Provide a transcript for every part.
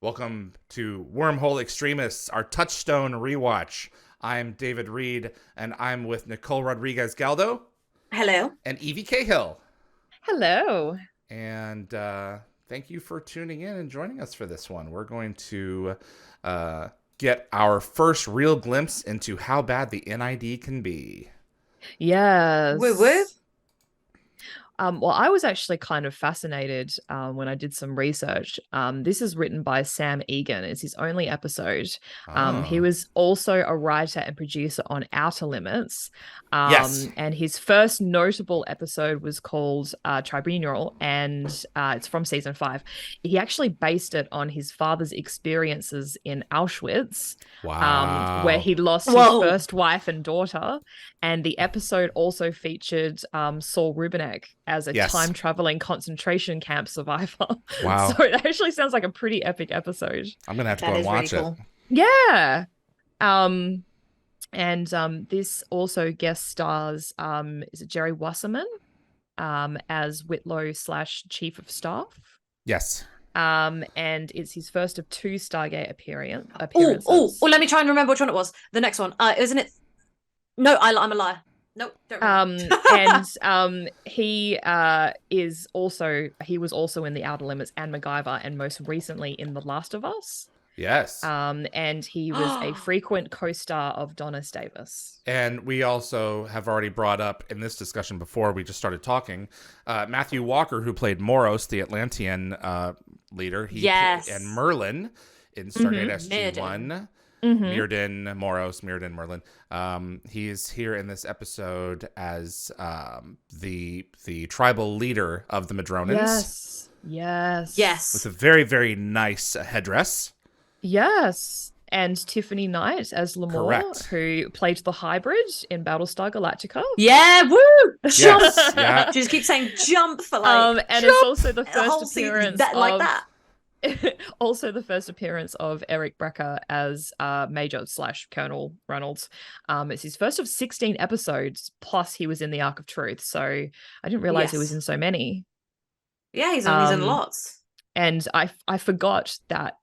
Welcome to Wormhole Extremists, our Touchstone rewatch. I'm David Reed, and I'm with Nicole Rodriguez-Galdo. Hello. And Evie Cahill. Hello. And thank you for tuning in and joining us for this one. We're going to get our first real glimpse into how bad the NID can be. Yes. Woo woo. Well, I was actually kind of fascinated when I did some research. This is written by Sam Egan. It's his only episode. He was also a writer and producer on Outer Limits. Yes. And his first notable episode was called Tribunal, and it's from season 5. He actually based it on his father's experiences in Auschwitz, where he lost his first wife and daughter. And the episode also featured Saul Rubinek as a time-traveling concentration camp survivor. Wow. So it actually sounds like a pretty epic episode. I'm going to have to go and watch it. Yeah. And this also guest stars, is it Jerry Wasserman as Whitlow / Chief of Staff? Yes. And it's his first of 2 Stargate appearances. Oh, let me try and remember which one it was. The next one. Isn't it? No, I'm a liar. Nope, don't remember. And he was also in The Outer Limits and MacGyver, and most recently in The Last of Us. Yes. And he was a frequent co-star of Donis Davis. And we also have already brought up in this discussion before we just started talking, Matthew Walker, who played Moros, the Atlantean leader. And Merlin in Stargate SG1. Mirrodin, Moros, Mirrodin, Merlin. He's here in this episode as the tribal leader of the Madronans. Yes. With a very, very nice headdress. Yes. And Tiffany Knight as Lamore, Correct. who played the hybrid in Battlestar Galactica. Yeah, woo! Jump! Yes, yeah. She just keeps saying jump for like and jump! It's also the first appearance like that. Also the first appearance of Eric Brecker as Major / Colonel Reynolds. It's his first of 16 episodes, plus he was in the Arc of Truth. So I didn't realize he was in so many. Yeah, he's in lots. And I forgot that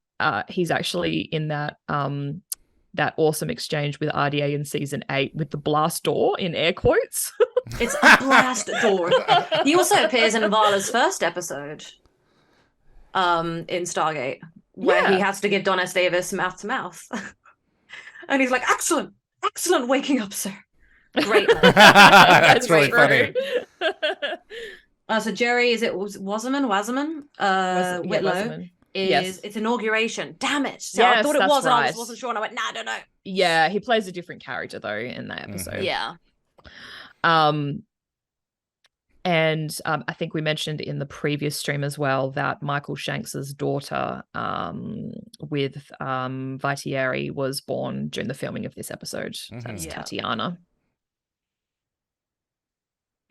he's actually in that that awesome exchange with RDA in season 8 with the blast door in air quotes. It's a blast door. He also appears in Vala's first episode. In Stargate, where he has to give Donis Davis mouth to mouth. And he's like, excellent waking up, sir. Great. That's really funny. So Jerry, is it Wasserman? Whitlow. Wasserman. It's inauguration. Damn it. So I thought it was, right. And I just wasn't sure, and I went, nah, I don't know. Yeah, he plays a different character though in that episode. Yeah. And I think we mentioned in the previous stream as well that Michael Shanks's daughter with Vitieri was born during the filming of this episode. That's Tatiana.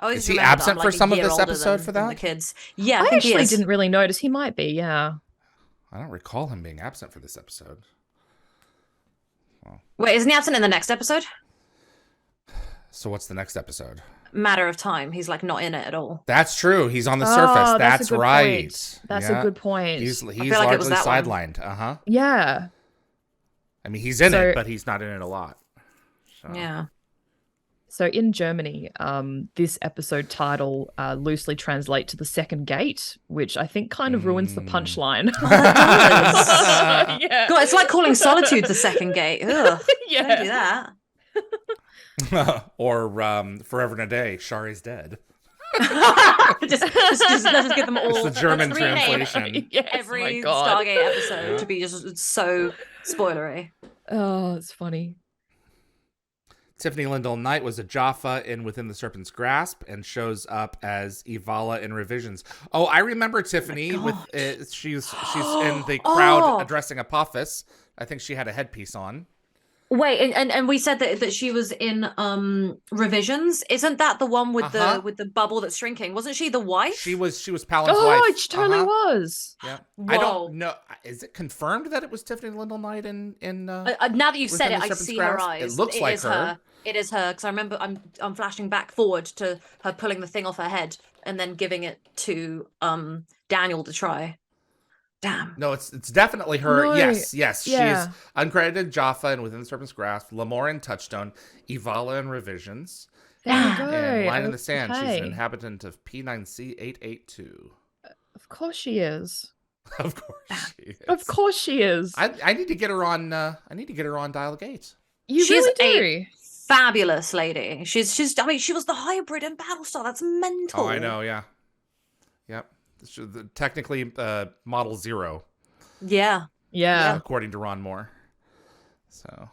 Is he absent for some of this episode for that? The kids. Yeah, I actually didn't really notice. He might be, yeah. I don't recall him being absent for this episode. Well. Wait, isn't he absent in the next episode? So what's the next episode? Matter of Time. He's like not in it at all. That's true. He's on the surface. That's right. That's a good point. He's largely sidelined. Yeah. I mean, he's in it, but he's not in it a lot. So. Yeah. So in Germany, this episode title loosely translates to the second gate, which I think kind of ruins the punchline. Yeah. God, it's like calling Solitude the second gate. Ugh, yeah. Don't do that. Or Forever and a Day, Shari's dead. just give them all. It's the German translation. Yes, every Stargate episode to be just so spoilery. Oh, it's funny. Tiffany Lindell Knight was a Jaffa in Within the Serpent's Grasp and shows up as Ivala in Revisions. Oh, I remember Tiffany she's in the crowd addressing Apophis. I think she had a headpiece on. Wait, and we said that she was in Revisions. Isn't that the one with the bubble that's shrinking? Wasn't she the wife? She was Palin's wife. Oh, she totally was. Yeah. Whoa. I don't know. Is it confirmed that it was Tiffany Lindell Knight in now that you've said it, I see her eyes. It looks like her. It is her, because I remember I'm flashing back forward to her pulling the thing off her head and then giving it to Daniel to try. Damn. No, it's definitely her. No. Yes. Yeah. She is uncredited Jaffa and Within the Serpent's Grasp, Lamora and Touchstone, Ivala and Revisions. There you go. And Line in the Sand. She's an Okay. inhabitant of P9C882. Of course she is. Of course she is. Of course she is. I need to get her on. I need to get her on Dial Gate. You She's really do. Fabulous lady. She's. I mean, she was the hybrid in Battlestar. That's mental. Oh, I know. Yeah. Yep. Technically, Model 0. Yeah. Yeah. According to Ron Moore. So.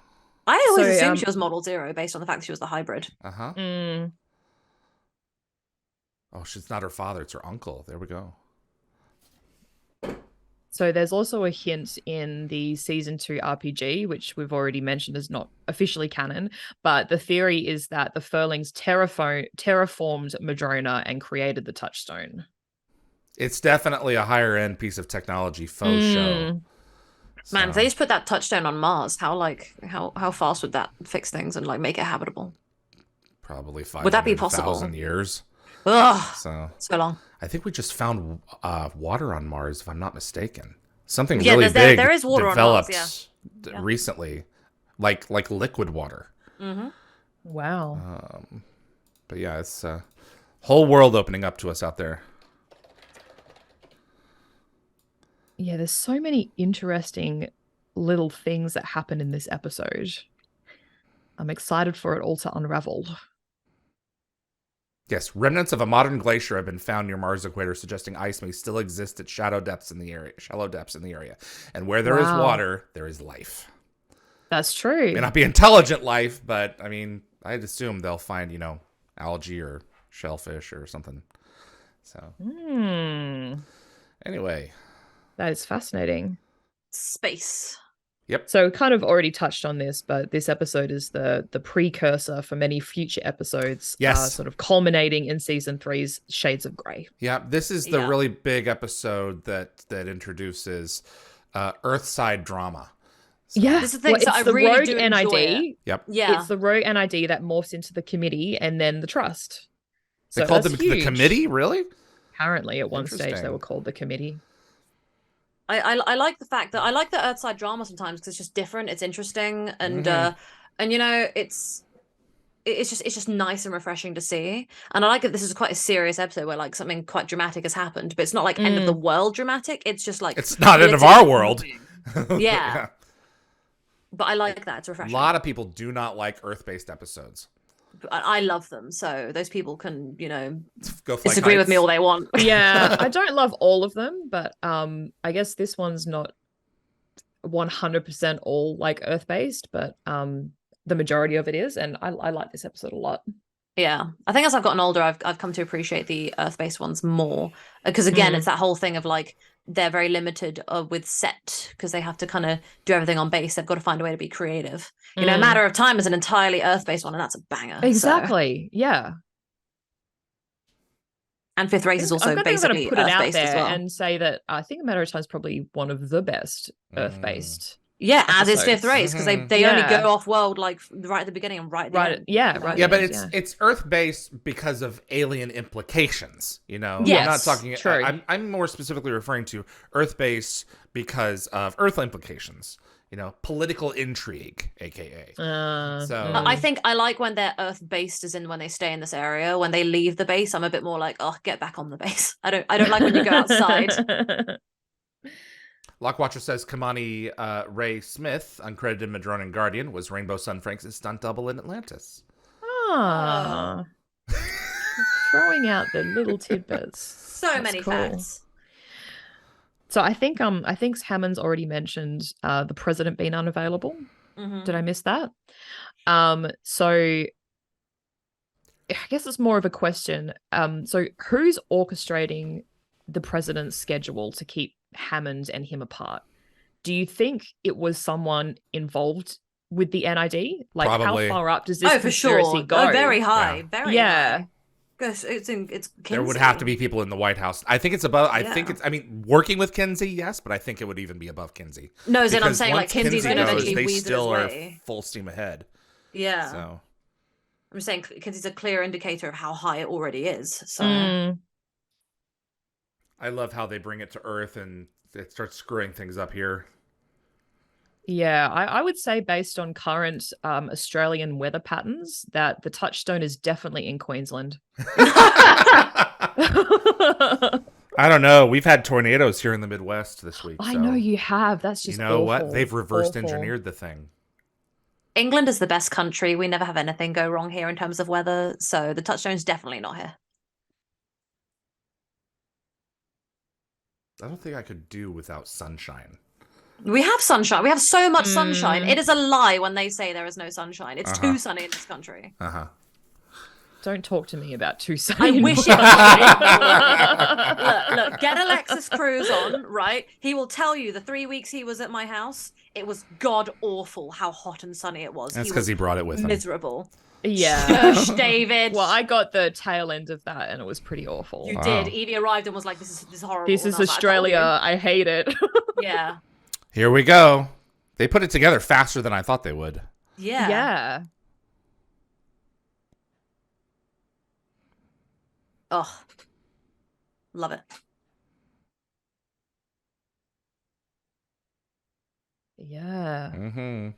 I always assumed she was Model 0 based on the fact that she was the hybrid. Uh-huh. Oh, she's not her father. It's her uncle. There we go. So there's also a hint in the season 2 RPG, which we've already mentioned is not officially canon, but the theory is that the Furlings terraformed Madrona and created the Touchstone. It's definitely a higher end piece of technology faux show. Man, if they just put that touchstone on Mars, how fast would that fix things and like make it habitable? Probably 500,000 Would that be possible? years. Ugh, so long. I think we just found water on Mars, if I'm not mistaken. Something really big there is water developed on Mars, recently, like liquid water. Mm-hmm. Wow. But yeah, it's a whole world opening up to us out there. Yeah, there's so many interesting little things that happen in this episode. I'm excited for it all to unravel. Yes, remnants of a modern glacier have been found near Mars equator, suggesting ice may still exist at shallow depths in the area. And where there is water, there is life. That's true. It may not be intelligent life, but I mean, I'd assume they'll find, algae or shellfish or something. So, anyway. That is fascinating. Space. Yep. So kind of already touched on this, but this episode is the precursor for many future episodes. Yes. Sort of culminating in season 3's Shades of Grey. Yeah, this is the really big episode that introduces Earthside drama. So, yeah, this is the thing. So I really do NID. It. Yep. Yeah. It's the rogue NID that morphs into the committee and then the trust. They called them the committee, really? Apparently, at one stage they were called the committee. I like the fact that I like the Earthside drama sometimes because it's just different, it's interesting, and it's just nice and refreshing to see. And I like that this is quite a serious episode where like something quite dramatic has happened, but it's not like end of the world dramatic. It's just like it's not end of our world. Yeah. But I like that. It's refreshing. A lot of people do not like Earth-based episodes. I love them, so those people can, disagree with me all they want. Yeah, I don't love all of them, but I guess this one's not 100% all like Earth-based, but the majority of it is, and I like this episode a lot. Yeah, I think as I've gotten older, I've come to appreciate the Earth-based ones more because again, it's that whole thing of like they're very limited with set because they have to kind of do everything on base. They've got to find a way to be creative. Matter of Time is an entirely Earth-based one, and that's a banger. Exactly. So. Yeah. And Fifth Race is also basically put it out Earth-based there as well. And say that I think A Matter of Time is probably one of the best Earth-based. Yeah, episodes. As is Fifth Race, because they only go off world like right at the beginning and right at the end. Yeah, but it's Earth-based because of alien implications. Yes, I'm not talking. True. I'm more specifically referring to Earth-based because of Earth implications. Political intrigue, aka. I think I like when they're Earth-based, as in when they stay in this area. When they leave the base, I'm a bit more like, oh, get back on the base. I don't like when you go outside. Lockwatcher says Kamani Ray Smith, uncredited Madronan Guardian, was Rainbow Sun Franks' stunt double in Atlantis. Ah. Throwing out the little tidbits. So many facts. So I think Hammond's already mentioned the president being unavailable. Mm-hmm. Did I miss that? So I guess it's more of a question. So who's orchestrating the president's schedule to keep Hammond and him apart? Do you think it was someone involved with the NID? Like, probably. How far up does this conspiracy go? Oh, very high. Very high. It's Kinsey. There would have to be people in the White House. I think it's above. I mean, working with Kinsey, yes, but I think it would even be above Kinsey. No, as in I'm saying like Kinsey's going to eventually they weasel still his are way. Full steam ahead. Yeah. So I'm saying Kinsey's a clear indicator of how high it already is. So I love how they bring it to Earth and it starts screwing things up here. Yeah, I would say based on current Australian weather patterns that the Touchstone is definitely in Queensland. I don't know. We've had tornadoes here in the Midwest this week. I know you have. That's just awful. What? They've reversed engineered the thing. England is the best country. We never have anything go wrong here in terms of weather. So the Touchstone's definitely not here. I don't think I could do without sunshine. We have sunshine. We have so much sunshine. It is a lie when they say there is no sunshine. It's too sunny in this country. Don't talk to me about too sunny. I wish it was. Look, get Alexis Cruz on, right? He will tell you the 3 weeks he was at my house, it was god awful how hot and sunny it was. That's because he brought it with him. Miserable. Yeah. Shush, David. Well, I got the tail end of that and it was pretty awful. You did. Evie arrived and was like, this is horrible. This is Australia. I hate it. Yeah. Here we go. They put it together faster than I thought they would. Yeah. Yeah. Oh, love it. Yeah. Mm-hmm.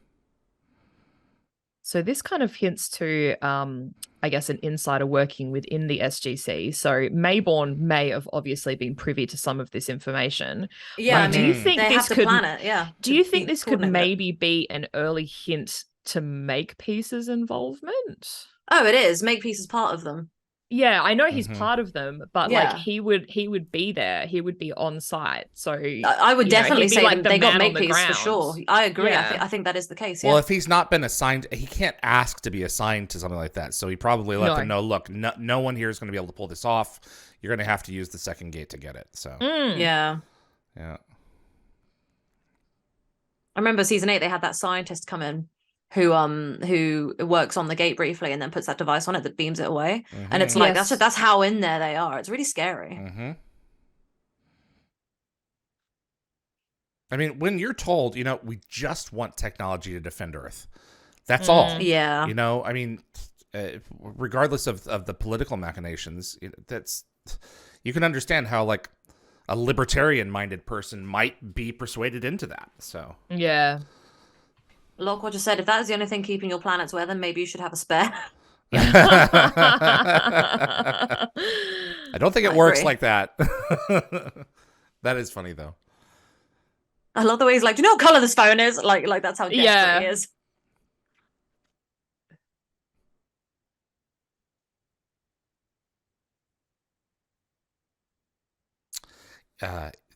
So this kind of hints to, I guess, an insider working within the SGC. So Mayborn may have obviously been privy to some of this information. Yeah, do you think they this have to could plan it? Yeah. Do you think this could maybe be an early hint to Makepeace's involvement? Oh, it is. Makepeace is part of them. Yeah, I know he's part of them, but Yeah. like he would be there. He would be on site. So I would definitely say like they got man on the Makepeace for sure. I agree. Yeah. Yeah. I think that is the case. Well, if he's not been assigned, he can't ask to be assigned to something like that. So he probably let them know, look, no one here is going to be able to pull this off. You're going to have to use the second gate to get it. So Yeah. Yeah. I remember season 8, they had that scientist come in who works on the gate briefly and then puts that device on it that beams it away. And it's like, that's how in there they are. It's really scary. I mean, when you're told, we just want technology to defend Earth. That's all. Yeah. I mean, regardless of the political machinations, you can understand how like a libertarian-minded person might be persuaded into that. So yeah. Lockwell just said, if that is the only thing keeping your planet's weather, maybe you should have a spare. I don't think it works like that. That is funny, though. I love the way he's like, do you know what color this phone is? Like that's how desperate he is.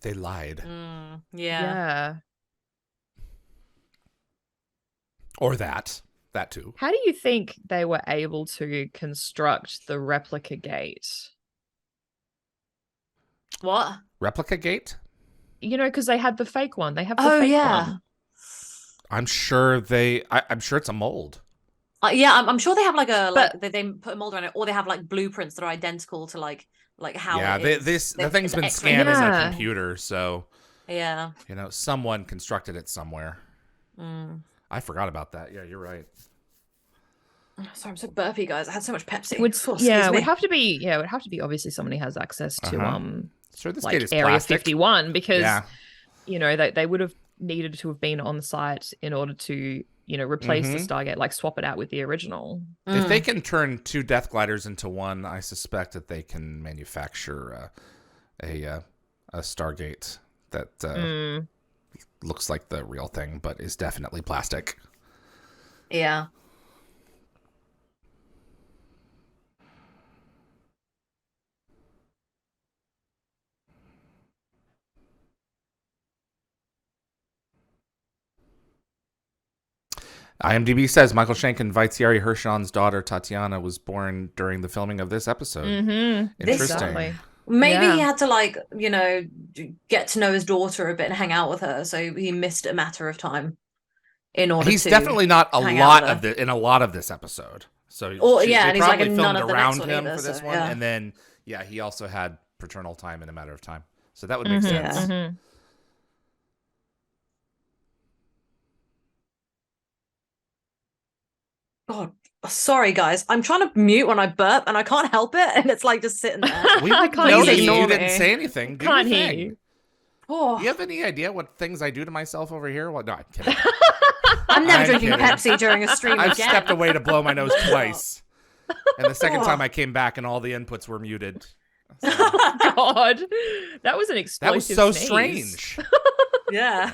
They lied. Yeah. Or that too. How do you think they were able to construct the replica gate? What? Replica gate? Because they had the fake one. They have the fake one. I'm sure I'm sure it's a mold. I'm sure they have they put a mold around it, or they have like blueprints that are identical to like how. Yeah, the thing's been scanned in a computer, so yeah, someone constructed it somewhere. I forgot about that. Yeah, you're right. Sorry, I'm so burpy, guys. I had so much Pepsi. It would have to be. Yeah, it would have to be. Obviously, somebody has access to Sure, this like gate is Area plastic. 51 because they would have needed to have been on site in order to replace the Stargate, like swap it out with the original. If they can turn 2 Death Gliders into one, I suspect that they can manufacture a Stargate that looks like the real thing, but is definitely plastic. Yeah. IMDb says Michael Shank invites Yari Hershon's daughter Tatiana was born during the filming of this episode. Interesting. Exactly. Maybe he had to get to know his daughter a bit and hang out with her, so he missed a matter of time in order. He's definitely not a lot of in a lot of this episode. So and he's like in none of the next one either, for this one, and then he also had paternal time in a matter of time. So that would make sense. Yeah. God, sorry guys. I'm trying to mute when I burp and I can't help it, and it's like just sitting there. I can't know that ignore you didn't me. say anything. Do Can't your hear thing. you. Oh. Do you have any idea what things I do to myself over here? Well, no, I'm kidding. I'm never I'm drinking kidding. Pepsi during a stream I've again. stepped away to blow my nose twice. And the second time I came back and all the inputs were muted. So. God, that was an explosive That was so sneeze. strange. Yeah.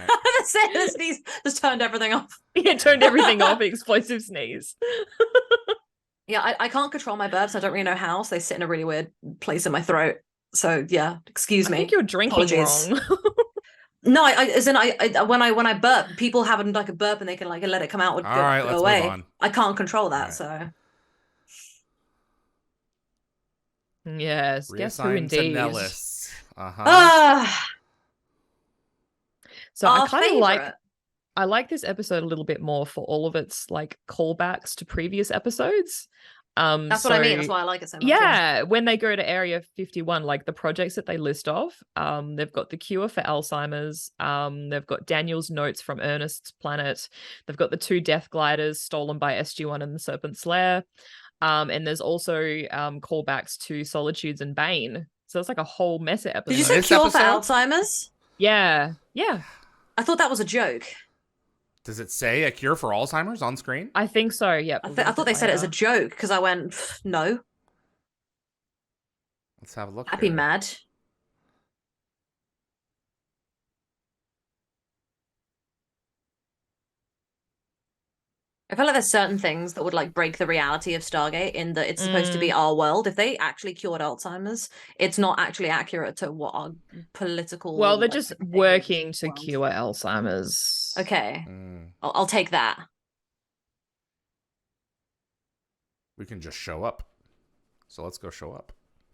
The sneeze just turned everything off. Yeah, turned everything off. Explosive sneeze. Yeah, I can't control my burps. I don't really know how, so they sit in a really weird place in my throat. So yeah, excuse me. I think you're drinking wrong. No, as in when I burp, people have like a burp and they can like let it come out and All right, let's go away. move on. I can't control that, Right. so. Yes, guess who Reassigned to indeed. Nellis. Uh-huh. So Our I kind of favorite. I like this episode a little bit more for all of its like callbacks to previous episodes. That's what I mean. That's why I like it so much. Yeah, when they go to Area 51, like the projects that they list off, they've got the cure for Alzheimer's. They've got Daniel's notes from Ernest's planet. They've got the 2 death gliders stolen by SG1 and the Serpent's Lair. And there's also callbacks to Solitudes and Bane. So it's like a whole mess of episodes. Did you say This cure episode? for Alzheimer's? Yeah. I thought that was a joke. Does it say a cure for Alzheimer's on screen? I think so. Yeah. I thought they said it as a joke because I went, no. Let's have a look. I'd be here. mad. I feel like there's certain things that would like break the reality of Stargate in that it's supposed to be our world. If they actually cured Alzheimer's, it's not actually accurate to what our political. Well, they're just working to world. cure Alzheimer's. Okay, I'll take that. We can just show up. So let's go show up.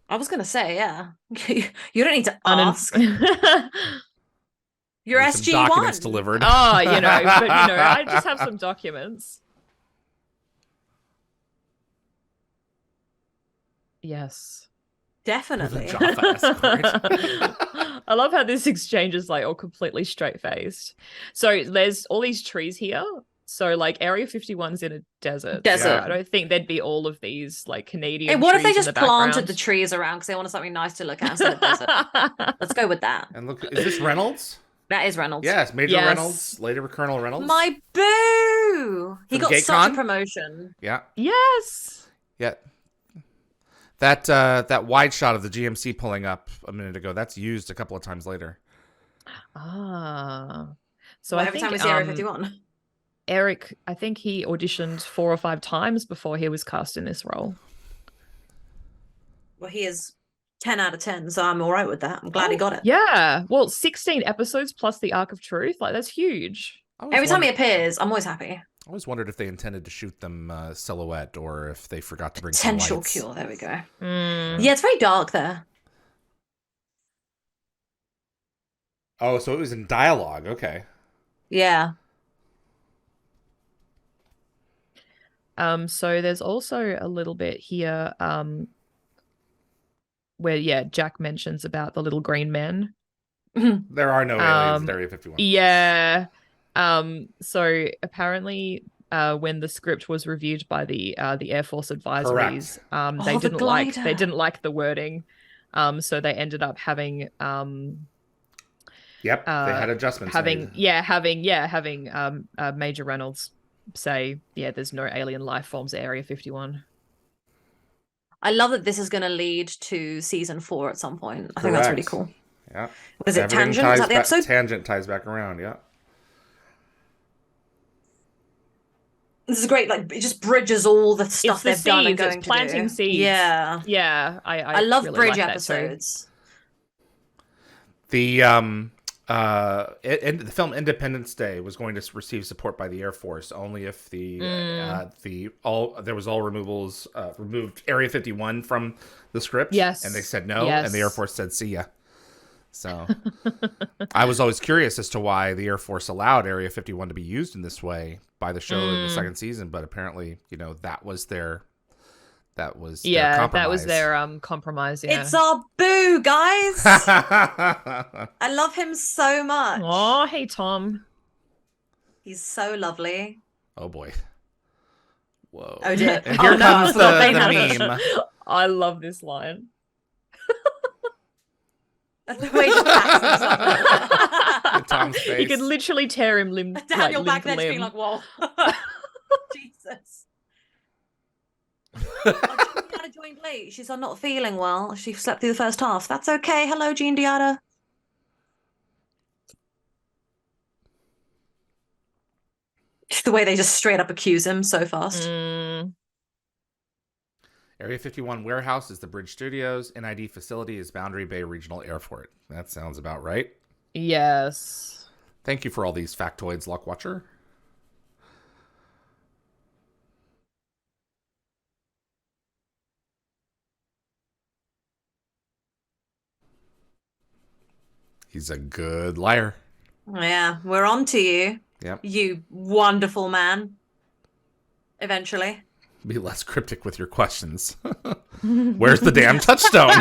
I was gonna say, yeah. You don't need to ask. You're Need some documents SG1 delivered. Oh, but I just have some documents. Yes. Definitely. Jaffa escort. I love how this exchange is like all completely straight-faced. So there's all these trees here. So like Area 51's in a desert. Desert. So I don't think there'd be all of these like Canadian. Hey, what if they trees in just the planted background. the trees around because they wanted something nice to look at instead of desert? Let's go with that. And look, is this Reynolds? That is Reynolds. Yes, Major Yes. Reynolds, later Colonel Reynolds. My boo! He From got such a GateCon? promotion. Yeah, Yes. yeah. That wide shot of the GMC pulling up a minute ago, that's used a couple of times later. Ah. So Well, I every think time we see Area 51. Eric, I think he auditioned 4 or 5 times before he was cast in this role. Well, he is 10 out of 10, so I'm all right with that. I'm glad he got it. Yeah. Well, 16 episodes plus the Arc of Truth. Like, that's huge. Every time he appears, I'm always happy. I always wondered if they intended to shoot them silhouette or if they forgot to bring Potential some lights. cure. There we go. Mm. Yeah, it's very dark there. Oh, so it was in dialogue. Okay. Yeah. So there's also a little bit here where Jack mentions about the little green men. There are no aliens in Area 51. Yeah. So apparently when the script was reviewed by the Air Force advisories, they didn't like the wording. So they ended up having Yep, they had adjustments. having Major Reynolds say, there's no alien life forms at Area 51. I love that this is going to lead to season 4 at some point. I think that's really cool. Yeah. Was it Tangent? Was that the episode? Tangent ties back around, yeah. This is great. Like, it just bridges all the stuff they've done and going to planting do. seeds. Yeah. Yeah. I love really bridge like that episodes. The the film Independence Day was going to receive support by the Air Force only if there was all removals removed Area 51 from the script. Yes. And they said no, and the Air Force said see ya. So I was always curious as to why the Air Force allowed Area 51 to be used in this way by the show in the second season, but apparently, that was their compromise. That was their compromise. Yeah. It's our boo, guys. I love him so much. Oh, hey Tom. He's so lovely. Oh boy. Whoa. Oh dear. And here comes the meme. I love this line. That's the way he just pats himself. Tom's face. You could literally tear him limb. Daniel limb back for there just limb. being like, whoa. Jesus. Giandiata joined late. She's not feeling well. She slept through the first half. That's okay. Hello, Giandiata. Just the way they just straight up accuse him so fast. Area 51 warehouse is the Bridge Studios. NID facility is Boundary Bay Regional Airport. That sounds about right. Yes. Thank you for all these factoids, Luck Watcher. He's a good liar. Yeah, we're on to you. Yep. You wonderful man. Eventually. Be less cryptic with your questions. Where's the damn touchstone?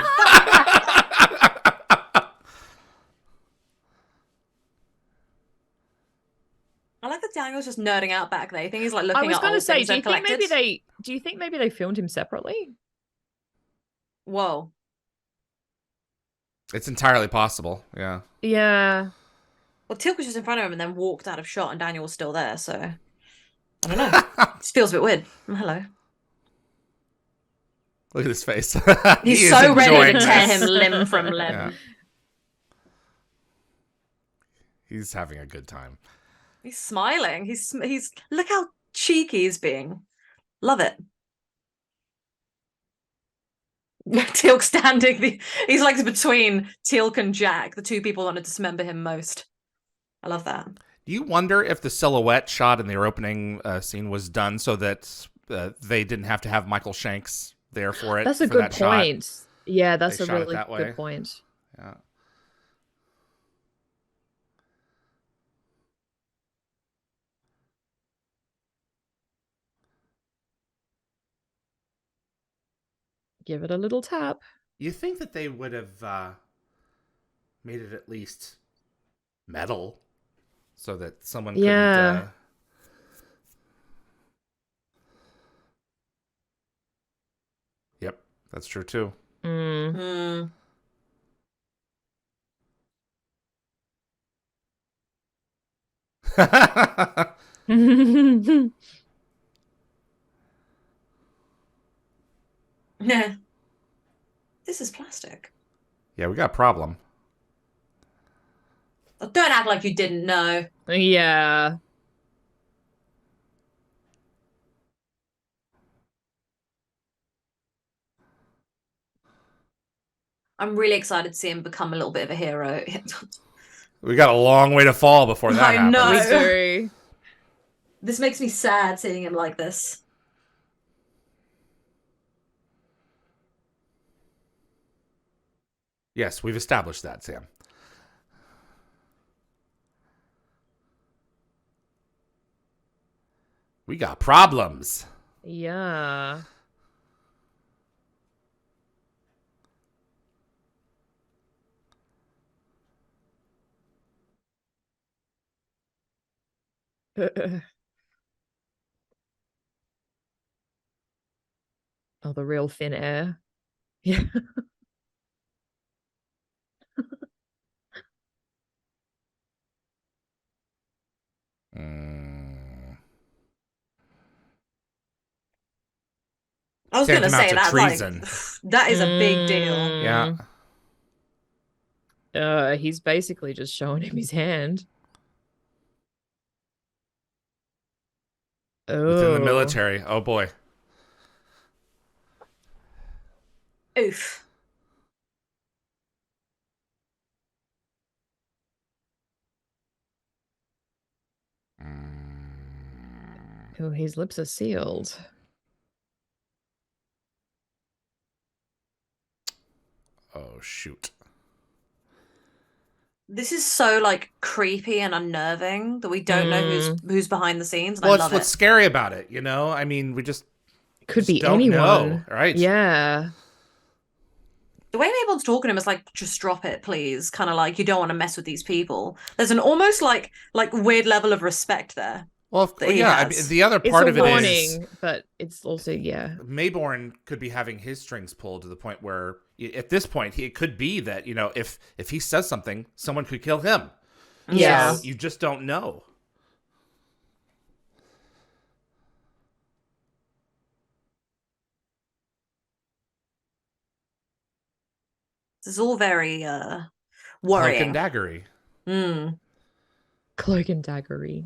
I like that Daniel's just nerding out back there. I think he's like looking at I was going to say, do you think maybe they filmed him separately? Whoa. It's entirely possible. Yeah. Yeah. Well, Teal'c was just in front of him and then walked out of shot, and Daniel was still there. So I don't know. It feels a bit weird. Hello. Look at his face. He's so ready to tear him limb from limb. Yeah. He's having a good time. He's smiling. He's look how cheeky he's being. Love it. Teal'c standing. He's like between Teal'c and Jack, the two people that want to dismember him most. I love that. Do you wonder if the silhouette shot in their opening scene was done so that they didn't have to have Michael Shanks there for it? That's a good point. Yeah, that's a really good point. Yeah. Give it a little tap. You think that they would have made it at least metal so that someone couldn't... Yeah. Yep, that's true too. Mm. Yeah. This is plastic. Yeah, we got a problem. Oh, don't act like you didn't know. Yeah. I'm really excited to see him become a little bit of a hero. We got a long way to fall before that happens. know. This makes me sad seeing him like this. Yes, we've established that, Sam. We got problems. Yeah. Oh, the real thin air. Yeah. I was going to say that, treason. Like, that is a big deal. Yeah. He's basically just showing him his hand. Within the military. Oh, boy. Oof. Oh, his lips are sealed. Oh, shoot. This is so like creepy and unnerving that we don't know who's behind the scenes. Well, it's what's scary about it, you know? I mean, we just be don't anyone. know, right? Yeah. The way everyone's talking to him is like, just drop it, please. Kind of like, you don't want to mess with these people. There's an almost like weird level of respect there. Well, I mean, the other part of it is, but it's also Mayborn could be having his strings pulled to the point where, at this point, it could be that if he says something, someone could kill him. Yeah, so you just don't know. this is all very Cloak worrying. and daggery. Cloak and daggery.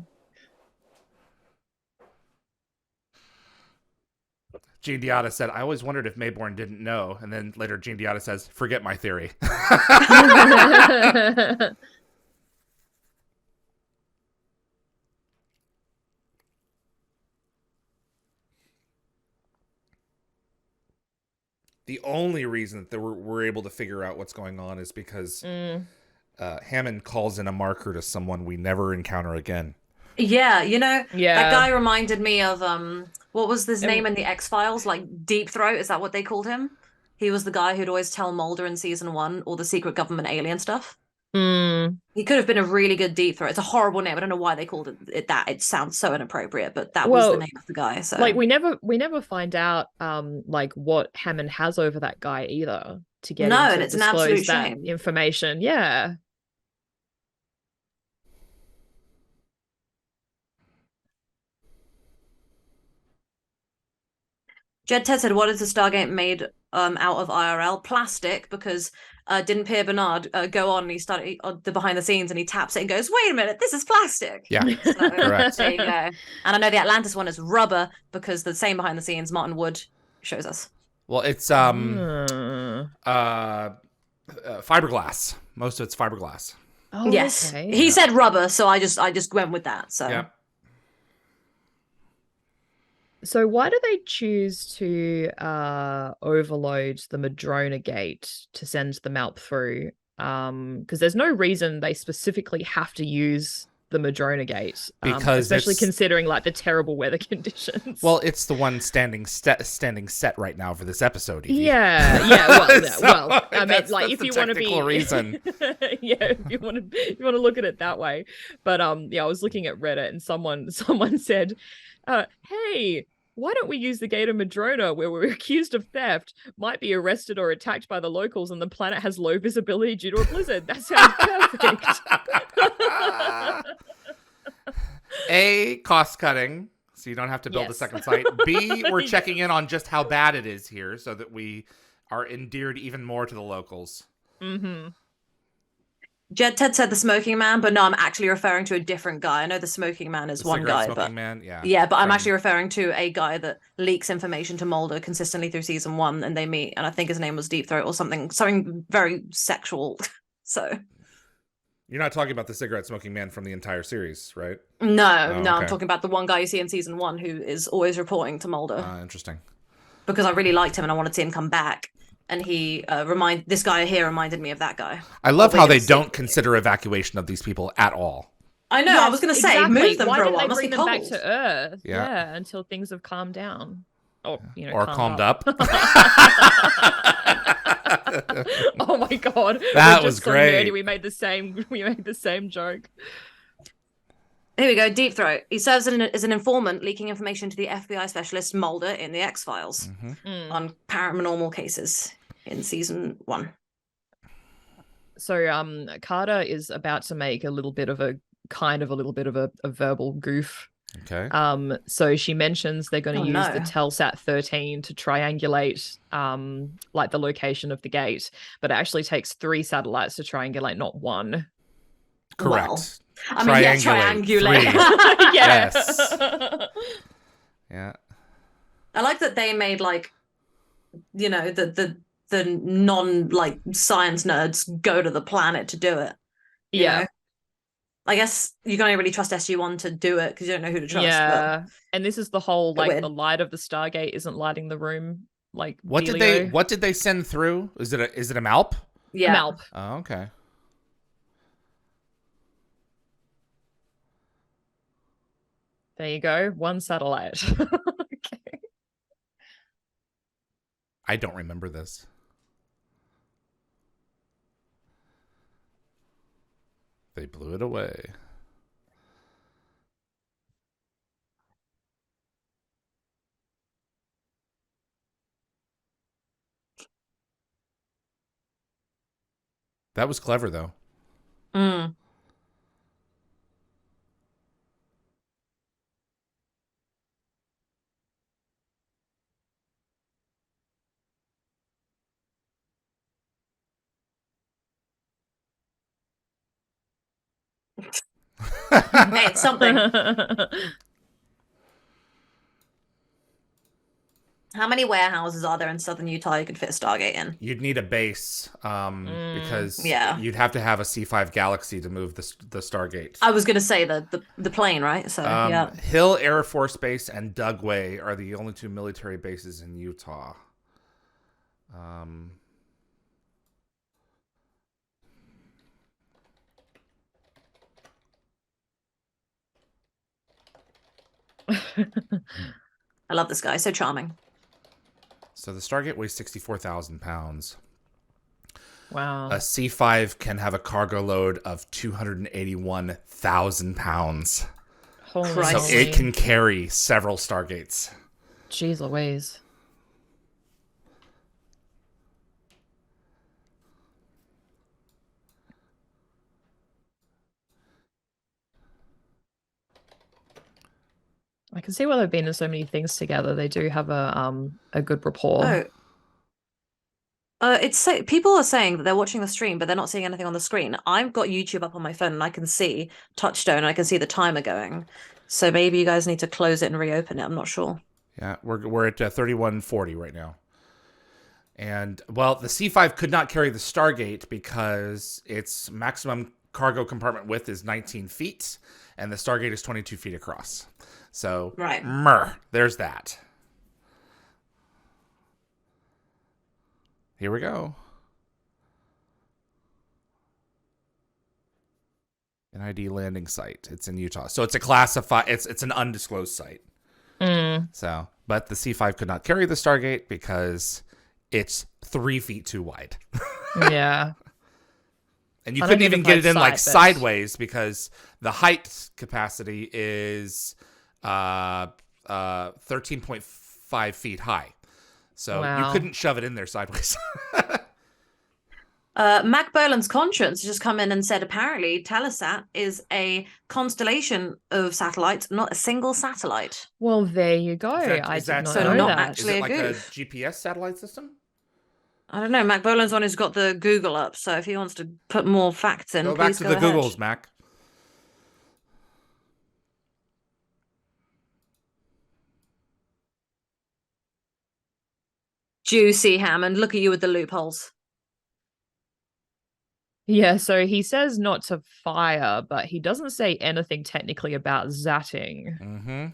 Gene Diotta said, I always wondered if Mayborn didn't know. And then later Gene Diotta says, forget my theory. The only reason that we're able to figure out what's going on is because Hammond calls in a marker to someone we never encounter again. Yeah, that guy reminded me of what was his name in the X-Files? Like Deep Throat, is that what they called him? He was the guy who'd always tell Mulder in season 1 all the secret government alien stuff. He could have been a really good Deep Throat. It's a horrible name. I don't know why they called it that. It sounds so inappropriate, but that was the name of the guy. So like we never find out like what Hammond has over that guy either to get him to and it's an absolute that shame. information. Yeah. Jed Ted said, what is the Stargate made out of IRL? Plastic, because didn't Pierre Bernard go on and he started the behind the scenes and he taps it and goes, wait a minute, this is plastic. Yeah, so, correct. There you go. And I know the Atlantis one is rubber because the same behind the scenes Martin Wood shows us. Well, it's fiberglass. Most of it's fiberglass. Oh, yes. Okay. He said rubber, so I just went with that. So yeah. So why do they choose to overload the Madrona gate to send the Malp through? Because there's no reason they specifically have to use the Madrona gate, because especially considering like the terrible weather conditions. Well, it's the one standing set right now for this episode. Evie. Yeah. Well, I mean, like if you want to be reason, if you want to look at it that way. But I was looking at Reddit and someone said, hey, why don't we use the gate of Madrona where we're accused of theft, might be arrested or attacked by the locals, and the planet has low visibility due to a blizzard? That sounds perfect. A, cost cutting, so you don't have to build a second site. B, we're checking in on just how bad it is here so that we are endeared even more to the locals. Mm-hmm. Jed Ted said the smoking man, but no, I'm actually referring to a different guy. I know the smoking man is one guy, but man, but I'm actually referring to a guy that leaks information to Mulder consistently through season 1, and they meet, and I think his name was Deep Throat or something very sexual. So you're not talking about the cigarette smoking man from the entire series, right? No, okay. I'm talking about the one guy you see in season 1 who is always reporting to Mulder. Interesting. Because I really liked him and I wanted to see him come back. And this guy here reminded me of that guy. I love how they don't consider evacuation of these people at all. I know. Yes, I was going to say, move them for a while. Why didn't they bring them back to Earth? Yeah, until things have calmed down. Or calmed up. Oh my god, that was great. Nerdy. We made the same joke. Here we go. Deep Throat. He serves as an informant, leaking information to the FBI specialist Mulder in the X-Files on paranormal cases in season 1. So Carter is about to make a little bit of a verbal goof. Okay. So she mentions they're going to use the Telsat 13 to triangulate like the location of the gate, but it actually takes 3 satellites to triangulate, not 1. Correct. Well, I mean, triangulate. Yes. Yeah. I like that they made like, the non like science nerds go to the planet to do it. Yeah. Know? I guess you can only really trust SG1 to do it because you don't know who to trust. Yeah. And this is the whole like the light of the Stargate isn't lighting the room. Like what did they send through? Is it a Malp? Yeah. A Malp. Oh, okay. There you go. 1 satellite. Okay. I don't remember this. They blew it away. That was clever, though. Mm. Hey, it's something. How many warehouses are there in southern Utah you could fit a Stargate in? You'd need a base, because Yeah. you'd have to have a C5 Galaxy to move the Stargate. I was gonna say the plane, right? So yeah. Hill Air Force Base and Dugway are the only two military bases in Utah. I love this guy. So charming. So the Stargate weighs 64,000 pounds. Wow. A C5 can have a cargo load of 281,000 pounds. Holy Christ. So it can carry several Stargates. Jeez Louise. I can see why they've been in so many things together. They do have a good rapport. People are saying that they're watching the stream, but they're not seeing anything on the screen. I've got YouTube up on my phone, and I can see Touchstone, and I can see the timer going. So maybe you guys need to close it and reopen it. I'm not sure. Yeah, we're at 3140 right now. And, well, the C5 could not carry the Stargate because its maximum cargo compartment width is 19 feet, and the Stargate is 22 feet across. So, right. There's that. Here we go. NID landing site. It's in Utah. So it's a classified, it's an undisclosed site. So, but the C5 could not carry the Stargate because it's 3 feet too wide. Yeah. And you couldn't even get it in like sideways because the height capacity is 13.5 feet high. So you couldn't shove it in there sideways. Mac Bolan's Conscience just come in and said apparently Telesat is a constellation of satellites, not a single satellite. Well, there you go. I did not know that. Actually is it like a goof. GPS satellite system? I don't know. Mac Bolan's one who's got the Google up, so if he wants to put more facts in, go back to the ahead. Googles, Mac. Juicy, Hammond. Look at you with the loopholes. Yeah, so he says not to fire, but he doesn't say anything technically about zatting. Mm-hmm.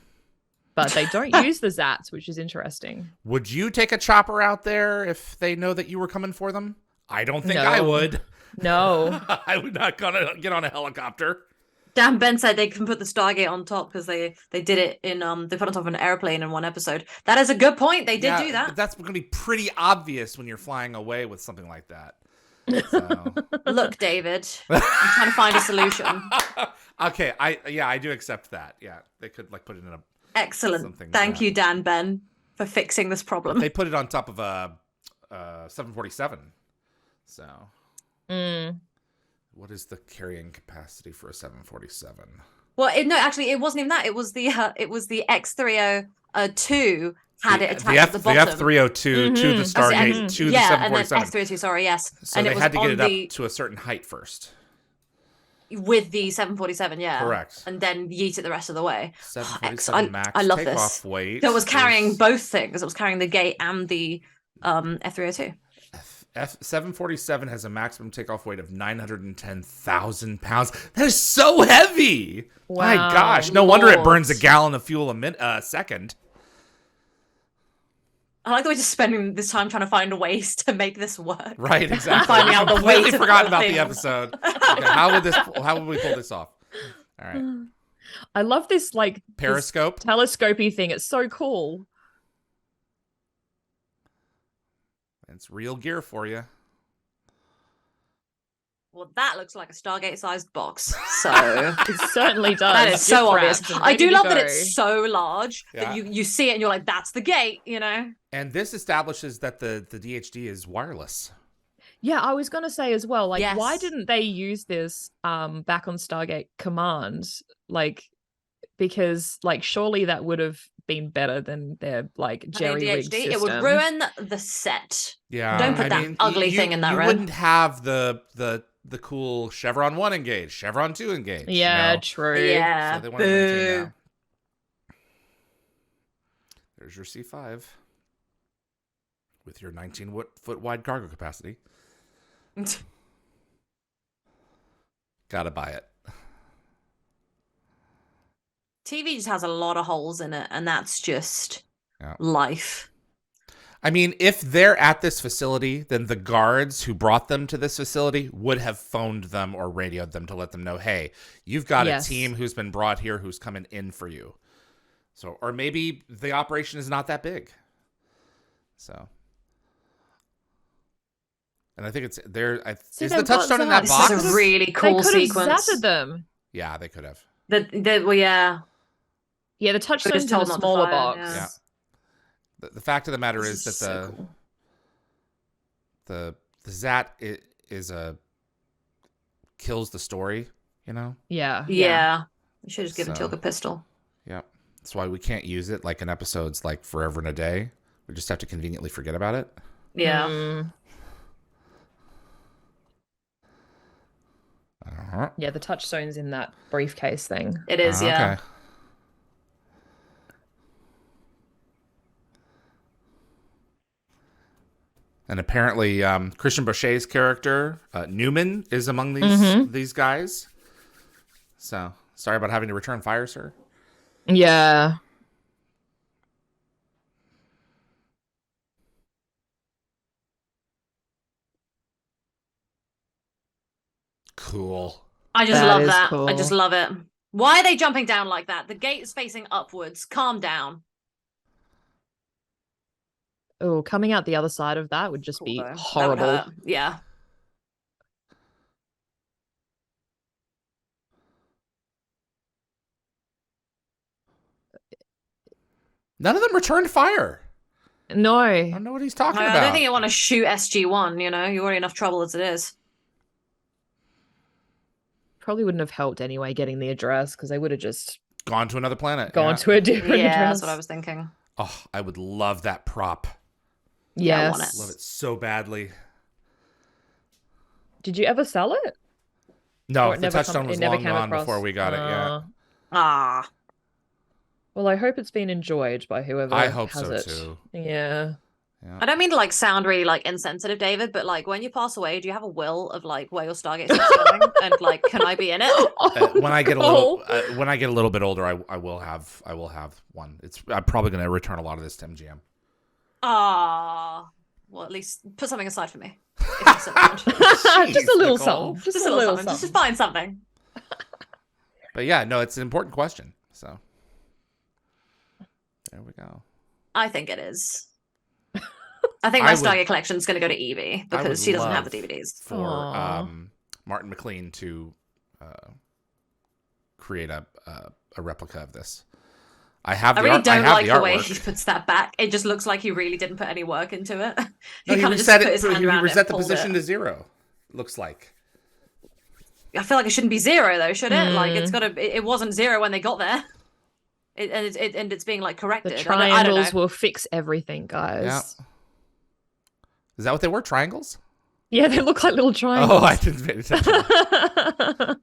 But they don't use the zats, which is interesting. Would you take a chopper out there if they know that you were coming for them? I don't think I would. No. I would not gonna get on a helicopter. Dan Ben said they can put the Stargate on top because they did it in they put it on top of an airplane in one episode. That is a good point. They did do that. But that's going to be pretty obvious when you're flying away with something like that. So. Look, David, I'm trying to find a solution. Okay, I do accept that. Yeah, they could like put it in a excellent. Thank you, Dan Ben, for fixing this problem. But they put it on top of a 747. So. What is the carrying capacity for a 747? Well, actually, it wasn't even that. It was the X-302 had it attached to the bottom. The F-302 to the Stargate to the 747. And then X-302, sorry, yes. So and they it was had to get it up to a certain height first. With the 747, yeah. Correct. And then yeet it the rest of the way. 747 max I love takeoff this. weight. So it was carrying both things. It was carrying the gate and the F-302. F-747 has a maximum takeoff weight of 910,000 pounds. That is so heavy. Wow. My gosh. No wonder it burns a gallon of fuel a second. I like the way just spending this time trying to find ways to make this work. Right, exactly. Finding out the way. Completely forgotten about the episode. Okay, how would we pull this off? All right. I love this like periscope, telescopy thing. It's so cool. It's real gear for you. Well, that looks like a Stargate-sized box. So it certainly does. That is so obvious. I do love that it's so large that you see it and you're like, "That's the gate," you know. And this establishes that the DHD is wireless. Yeah, I was gonna say as well, like, why Yes. didn't they use this back on Stargate Command? Like, because like surely that would have been better than their like jerry-rigged system. It would ruin the set. Yeah, Don't put that ugly thing in that you red. wouldn't have the cool Chevron 1 engage, Chevron 2 engage. Yeah, you know? true. Yeah. So they want to maintain that. There's your C5 with your 19-foot wide cargo capacity. Gotta buy it. TV just has a lot of holes in it, and that's just life. I mean, if they're at this facility, then the guards who brought them to this facility would have phoned them or radioed them to let them know, hey, you've got a team who's been brought here who's coming in for you. So, or maybe the operation is not that big. So, and I think it's there. Is the touchstone in that box? This is a really cool sequence. They could have zapped them. Yeah, they could have. Well, yeah. Yeah, the touchstone's in a smaller box. Yeah. The fact of the matter is that the Zat is kills the story, you know? Yeah. You should just give Teal'c a pistol. Yeah. That's why we can't use it like in episodes like Forever and a Day. We just have to conveniently forget about it. Yeah. Yeah, the touchstone's in that briefcase thing. It is, yeah. Okay. And apparently, Christian Boucher's character Newman is among these guys. So sorry about having to return fire, sir. Yeah. Cool. I just love that. Cool. I just love it. Why are they jumping down like that? The gate is facing upwards. Calm down. Oh, coming out the other side of that would just be horrible. Yeah. None of them returned fire. No. I don't know what he's talking about. I don't think you want to shoot SG1, you know? You're already enough trouble as it is. Probably wouldn't have helped anyway getting the address because they would have just gone to another planet. Gone to a different address. That's what I was thinking. Oh, I would love that prop. Yes. I want it. Love it so badly. Did you ever sell it? No, the touchstone was long gone before we got it. Yeah. Well, I hope it's been enjoyed by whoever. I hope has so it. too. Yeah. I don't mean to like sound really like insensitive, David, but like when you pass away, do you have a will of like where your Stargate is going and like can I be in it? When I get a little bit older, I will have one. I'm probably going to return a lot of this to MGM. Well, at least put something aside for me. Just a little something. Just a little something. Just find something. But yeah, no, it's an important question. So there we go. I think it is. I think my Stargate collection is going to go to Evie because she doesn't have the DVDs. For Martin McLean to create a replica of this. I really don't like the way he puts that back. It just looks like he really didn't put any work into it. He reset the position to 0. Looks like. I feel like it shouldn't be 0 though, should it? Like it wasn't 0 when they got there. And it's being like corrected. The triangles will fix everything, guys. Yeah. Is that what they were? Triangles? Yeah, they look like little triangles. Oh, I didn't pay attention.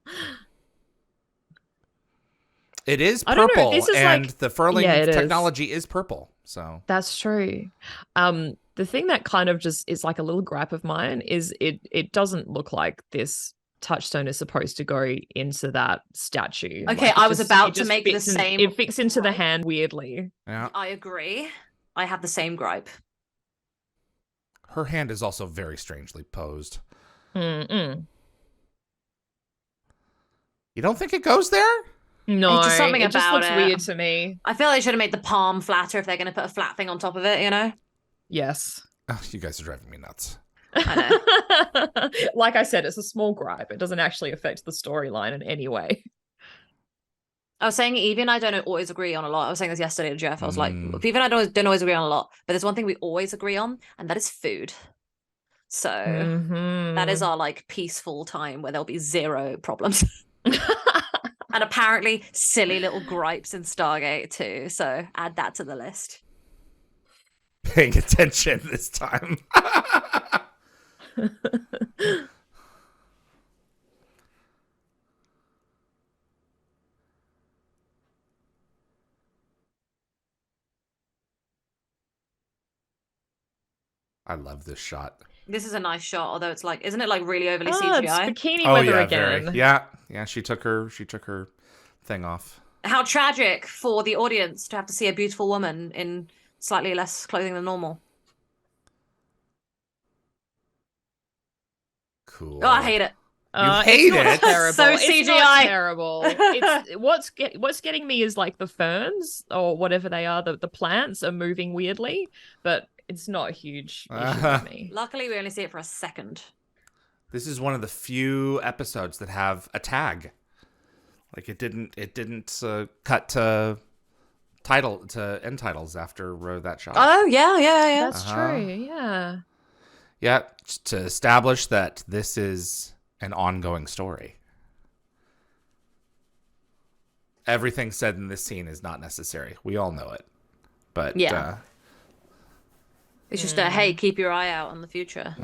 It is purple, and the furling technology is purple. So that's true. The thing that kind of just is like a little gripe of mine is it doesn't look like this touchstone is supposed to go into that statue. Okay, I was about to make the same. It fits into the hand weirdly. Yeah, I agree. I have the same gripe. Her hand is also very strangely posed. You don't think it goes there? No, it's just something it just looks it. Weird to me. I feel like they should have made the palm flatter if they're going to put a flat thing on top of it, you know? Yes. Oh, you guys are driving me nuts. I know. Like I said, it's a small gripe. It doesn't actually affect the storyline in any way. I was saying Evie and I don't always agree on a lot. I was saying this yesterday to Jeff. I was like, Evie and I don't always agree on a lot, but there's one thing we always agree on, and that is food. So that is our like peaceful time where there'll be zero problems. And apparently silly little gripes in Stargate too. So add that to the list. Paying attention this time. I love this shot. This is a nice shot, although it's like, isn't it like really overly CGI? It's bikini weather again. Very. Yeah. She took her thing off. How tragic for the audience to have to see a beautiful woman in slightly less clothing than normal. Cool. Oh, I hate it. You hate it? Terrible. So it's CGI. Not terrible. What's getting me is like the ferns or whatever they are. The plants are moving weirdly, but it's not a huge issue for me. Luckily, we only see it for a second. This is one of the few episodes that have a tag. Like it didn't cut to end titles after that shot. Oh yeah. That's true. Yeah. Yeah, to establish that this is an ongoing story. Everything said in this scene is not necessary. We all know it. But yeah. It's just hey, keep your eye out on the future.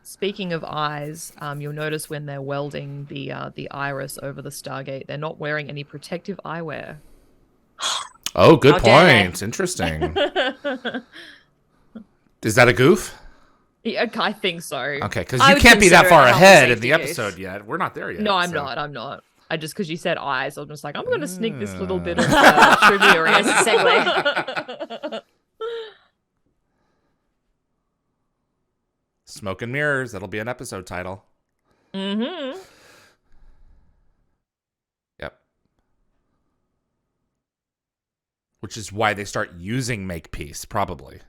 Speaking of eyes, you'll notice when they're welding the iris over the Stargate, they're not wearing any protective eyewear. Oh, good point. Interesting. Is that a goof? Yeah, I think so. Okay, because you can't be that far ahead in the episode yet. We're not there yet. No, I'm not. I just because you said eyes, I'm just like, I'm going to sneak this little bit of trivia in. Segue. Smoke and Mirrors. That'll be an episode title. Mm-hmm. Yep. Which is why they start using Makepeace, probably.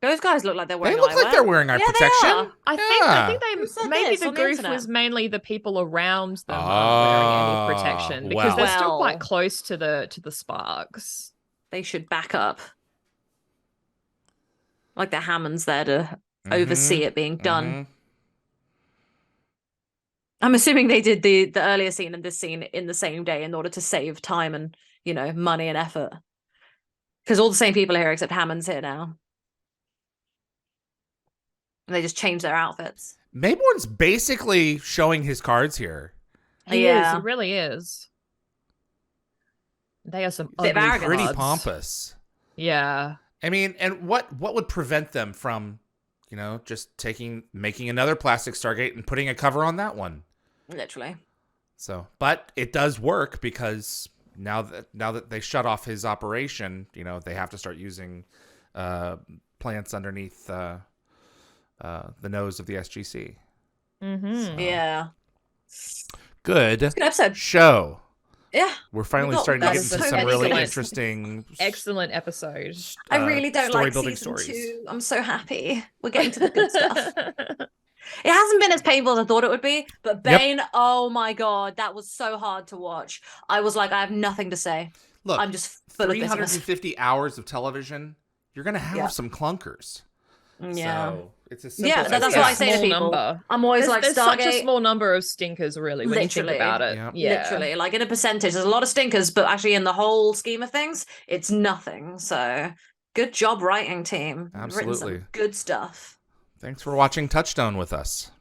Those guys look like they're wearing. They look like they're wearing eye protection. I think they maybe the goof was mainly the people around them not wearing any protection because they're still quite close to the sparks. They should back up. Like the Hammond's there to oversee it being done. I'm assuming they did the earlier scene and this scene in the same day in order to save time and money and effort. Because all the same people are here except Hammond's here now. And they just change their outfits. Mayborn's basically showing his cards here. He is. He really is. They are some ugly pretty cards. Pompous. Yeah. I mean, and what would prevent them from, just making another plastic Stargate and putting a cover on that one? Literally. So, but it does work because now that they shut off his operation, they have to start using plants underneath the nose of the SGC. So. Yeah. Good episode. Show. Yeah. We're finally starting to get into some really interesting... Excellent episode. I really don't like season 2. I'm so happy. We're getting to the good stuff. It hasn't been as painful as I thought it would be, but Bane, oh my god, that was so hard to watch. I was like, I have nothing to say. Look, I'm just full of 350 hours of television, you're going to have some clunkers. Yeah. So it's a simple that's what I say to people. I'm always there's Stargate. Such a small number of stinkers, really, when you think about it. Yep. Yeah. Literally, like in a percentage, there's a lot of stinkers, but actually in the whole scheme of things, it's nothing. So good job writing, team. Absolutely. Written some good stuff. Thanks for watching Touchstone with us.